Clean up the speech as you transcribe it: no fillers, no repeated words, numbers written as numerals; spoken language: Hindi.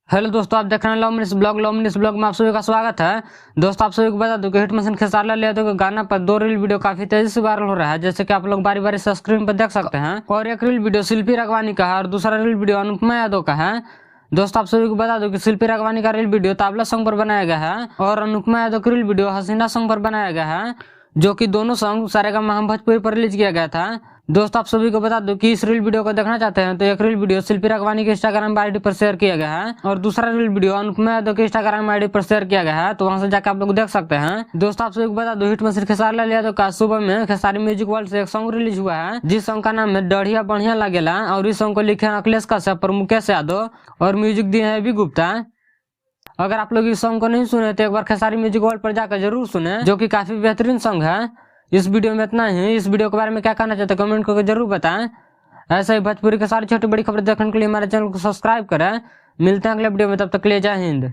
हेलो दोस्तों, आप देख रहे हैं लॉमनिस ब्लॉग में आप सभी का स्वागत है। दोस्तों, आप सभी को बता दूं कि हिट मशीन खेसारी लाल यादव के गाना पर 2 रील वीडियो काफी तेजी से वायरल हो रहा है, जैसे कि आप लोग बारी बारी से स्क्रीन पर देख सकते हैं। और एक रील वीडियो शिल्पी राघवानी का है और दूसरा रील वीडियो अनुपमा यादव का है। दोस्तों, आप सभी को बता दूं कि शिल्पी राघवानी का रील वीडियो ताबला सॉन्ग पर बनाया गया है और अनुपमा यादव का रील वीडियो हसीना सॉन्ग पर बनाया गया है, जो कि दोनों सॉन्ग सारेगामा हम भोजपुरी पर रिलीज किया गया था। दोस्तों, आप सभी को बता दूं कि इस रील वीडियो को देखना चाहते हैं तो एक रील वीडियो शिल्पी राघवानी के इंस्टाग्राम आईडी पर शेयर किया गया है और दूसरा रील वीडियो अनुपमा यादव के इंस्टाग्राम आईडी पर शेयर किया गया है, तो वहां से जाकर आप लोग देख सकते हैं। दोस्तों, आप सभी को बता दूं हिट मशीन खेसारी लाल यादव का सुबह में खेसारी म्यूजिक वर्ल्ड से एक सॉन्ग रिलीज हुआ है, जिस सॉन्ग का नाम है डढ़िया बढ़िया लागेला और इस सॉन्ग को लिखे हैं अखिलेश कश्यप और मुकेश यादव और म्यूजिक दिए हैं अभी गुप्ता। अगर आप लोग इस सॉन्ग को नहीं सुने तो एक बार खेसारी म्यूजिक वर्ल्ड पर जाकर जरूर सुने, जो कि काफी बेहतरीन सॉन्ग है। इस वीडियो में इतना ही। इस वीडियो के बारे में क्या कहना चाहते हैं कमेंट करके जरूर बताएं। ऐसे ही भोजपुरी के सारी छोटी बड़ी खबरें देखने के लिए हमारे चैनल को सब्सक्राइब करें। मिलते हैं अगले वीडियो में, तब तक के लिए जय हिंद।